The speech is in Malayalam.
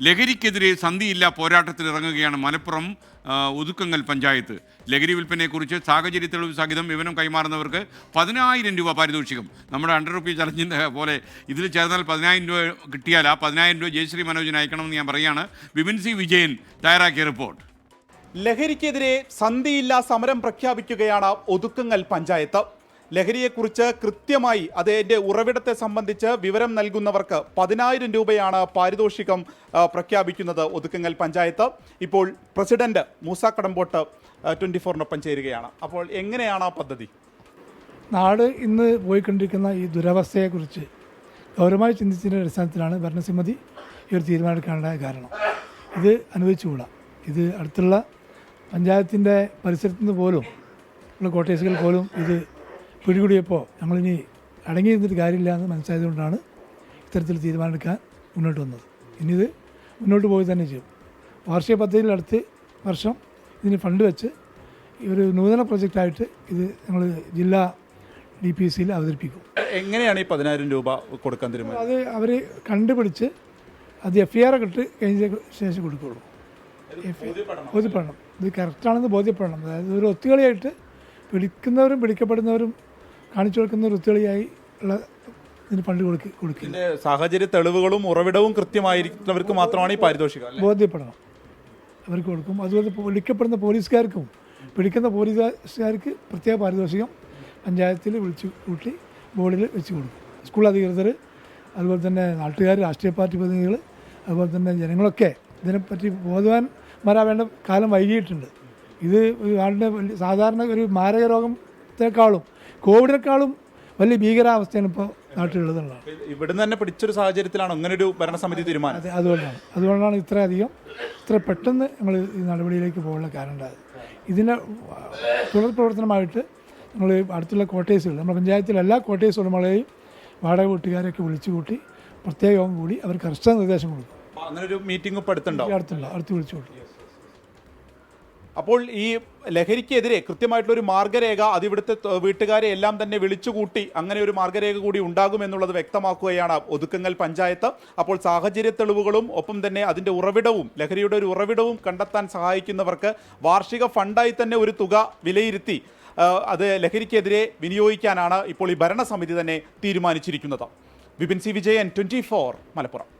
ലഹരിക്കെതിരെ സന്ധിയില്ല പോരാട്ടത്തിനിറങ്ങുകയാണ് മലപ്പുറം ഒതുക്കങ്ങൽ പഞ്ചായത്ത്. ലഹരി വിൽപ്പനയെക്കുറിച്ച് സാഹചര്യ തെളിവ് സഹിതം വിവരം കൈമാറുന്നവർക്ക് 10,000 രൂപ പാരിതോഷികം. നമ്മുടെ 100 റുപ്പീ ചലഞ്ചിൻ്റെ പോലെ ഇതിൽ ചേർന്നാൽ 10,000 രൂപ കിട്ടിയാൽ ആ 10,000 രൂപ ജയശ്രീ മനോജിന് അയക്കണമെന്ന് ഞാൻ പറയുകയാണ്. വിപിൻ സി വിജയൻ തയ്യാറാക്കിയ റിപ്പോർട്ട്. ലഹരിക്കെതിരെ സന്ധിയില്ലാ സമരം പ്രഖ്യാപിക്കുകയാണ് ഒതുക്കങ്ങൽ പഞ്ചായത്ത്. ലഹരിയെക്കുറിച്ച് കൃത്യമായി അതിൻ്റെ ഉറവിടത്തെ സംബന്ധിച്ച് വിവരം നൽകുന്നവർക്ക് 10,000 രൂപയാണ് പാരിതോഷികം പ്രഖ്യാപിക്കുന്നത് ഒതുക്കങ്ങൽ പഞ്ചായത്ത്. ഇപ്പോൾ പ്രസിഡന്റ് മൂസ കടമ്പോട്ട് 24-നൊപ്പം ചേരുകയാണ്. അപ്പോൾ എങ്ങനെയാണ് ആ പദ്ധതി? നാട് ഇന്ന് പോയിക്കൊണ്ടിരിക്കുന്ന ഈ ദുരവസ്ഥയെക്കുറിച്ച് ഗൗരവമായി ചിന്തിച്ചതിൻ്റെ അടിസ്ഥാനത്തിലാണ് ഭരണസമിതി ഈ ഒരു തീരുമാനമെടുക്കാനുണ്ടായ കാരണം. ഇത് അനുവദിച്ചുകൂടാ. ഇത് അടുത്തുള്ള പഞ്ചായത്തിൻ്റെ പരിസരത്തു നിന്ന് പോലും ഉള്ള കോട്ടേഴ്സുകൾ പോലും ഇത് പിടികൂടിയപ്പോൾ നമ്മളിനി അടങ്ങിയിരുന്നിട്ട് കാര്യമില്ല എന്ന് മനസ്സിലായതുകൊണ്ടാണ് ഇത്തരത്തിൽ തീരുമാനമെടുക്കാൻ മുന്നോട്ട് വന്നത്. ഇനി ഇത് മുന്നോട്ട് പോയി തന്നെ ചെയ്യും. വാർഷിക പദ്ധതിയിൽ അടുത്ത വർഷം ഇതിന് ഫണ്ട് വെച്ച് ഒരു നൂതന പ്രൊജക്റ്റായിട്ട് ഇത് ഞങ്ങൾ ജില്ലാ DPCയിൽ അവതരിപ്പിക്കും. എങ്ങനെയാണ് ഈ 10,000 രൂപ കൊടുക്കാൻ തീരുമാനം? അത് അവർ കണ്ടുപിടിച്ച് അത് FIR ഇട്ട് കഴിഞ്ഞ ശേഷം കൊടുക്കുകയുള്ളൂ. ബോധ്യപ്പെടണം, ഇത് കറക്റ്റാണെന്ന് ബോധ്യപ്പെടണം. അതായത് ഒരു ഒത്തുകളിയായിട്ട് പിടിക്കുന്നവരും പിടിക്കപ്പെടുന്നവരും കാണിച്ചു കൊടുക്കുന്ന ഒരു ഒത്തുകളിയായി ഉള്ള ഇതിന് ഫണ്ട് കൊടുക്കില്ല. സാഹചര്യ തെളിവുകളും ഉറവിടവും കൃത്യമായിരിക്കുന്നവർക്ക് മാത്രമാണ് ഈ പാരിതോഷികം ബോധ്യപ്പെടണം. അവർക്ക് കൊടുക്കും. അതുപോലെ വിളിക്കപ്പെടുന്ന പോലീസുകാർക്കും പിടിക്കുന്ന പോലീസുകാർക്ക് പ്രത്യേക പാരിതോഷികം പഞ്ചായത്തിൽ വിളിച്ചു കൂട്ടി ബോർഡിൽ വെച്ച് കൊടുക്കും. സ്കൂൾ അധികൃതർ, അതുപോലെ തന്നെ നാട്ടുകാർ, രാഷ്ട്രീയ പാർട്ടി പ്രതിനിധികൾ, അതുപോലെ തന്നെ ജനങ്ങളൊക്കെ ഇതിനെപ്പറ്റി ബോധവാന്മാരാവേണ്ട കാലം വൈകിയിട്ടുണ്ട്. ഇത് ആളുടെ സാധാരണ ഒരു മാരക രോഗത്തെക്കാളും കോവിഡിനേക്കാളും വലിയ ഭീകരാവസ്ഥയാണ് ഇപ്പോൾ നാട്ടിലുള്ളതെന്നുള്ളതാണ്. ഇവിടുന്ന് തന്നെ പിടിച്ചൊരു സാഹചര്യത്തിലാണ് അങ്ങനൊരു ഭരണസമിതി തീരുമാനം. അതുകൊണ്ടാണ് ഇത്ര പെട്ടെന്ന് ഞങ്ങൾ ഈ നടപടിയിലേക്ക് പോകാനുള്ള കാരണം ഉണ്ടായത്. ഇതിൻ്റെ തുടർ പ്രവർത്തനമായിട്ട് ഞങ്ങൾ അടുത്തുള്ള കോട്ടേഴ്സുകൾ, നമ്മുടെ പഞ്ചായത്തിലെ എല്ലാ കോട്ടേഴ്സ് ഉടമകളെയും വാടക വീട്ടുകാരെയൊക്കെ വിളിച്ചു കൂട്ടി പ്രത്യേക യോഗം കൂടി അവർ കർശന നിർദ്ദേശം കൊടുക്കും. അങ്ങനൊരു മീറ്റിംഗ് ഇപ്പോൾ അടുത്ത് വിളിച്ചു കൂട്ടി. അപ്പോൾ ഈ ലഹരിക്കെതിരെ കൃത്യമായിട്ടുള്ളൊരു മാർഗരേഖ അതിവിടുത്തെ വീട്ടുകാരെ എല്ലാം തന്നെ വിളിച്ചുകൂട്ടി അങ്ങനെ ഒരു മാർഗരേഖ കൂടി ഉണ്ടാകുമെന്നുള്ളത് വ്യക്തമാക്കുകയാണ് ഒതുക്കങ്ങൽ പഞ്ചായത്ത്. അപ്പോൾ സാഹചര്യ തെളിവുകളും ഒപ്പം തന്നെ അതിൻ്റെ ഉറവിടവും, ലഹരിയുടെ ഒരു ഉറവിടവും കണ്ടെത്താൻ സഹായിക്കുന്നവർക്ക് വാർഷിക ഫണ്ടായി തന്നെ ഒരു തുക വിലയിരുത്തി അത് ലഹരിക്കെതിരെ വിനിയോഗിക്കാനാണ് ഇപ്പോൾ ഈ ഭരണസമിതി തന്നെ തീരുമാനിച്ചിരിക്കുന്നത്. വിപിൻ സി വിജയൻ, 24 മലപ്പുറം.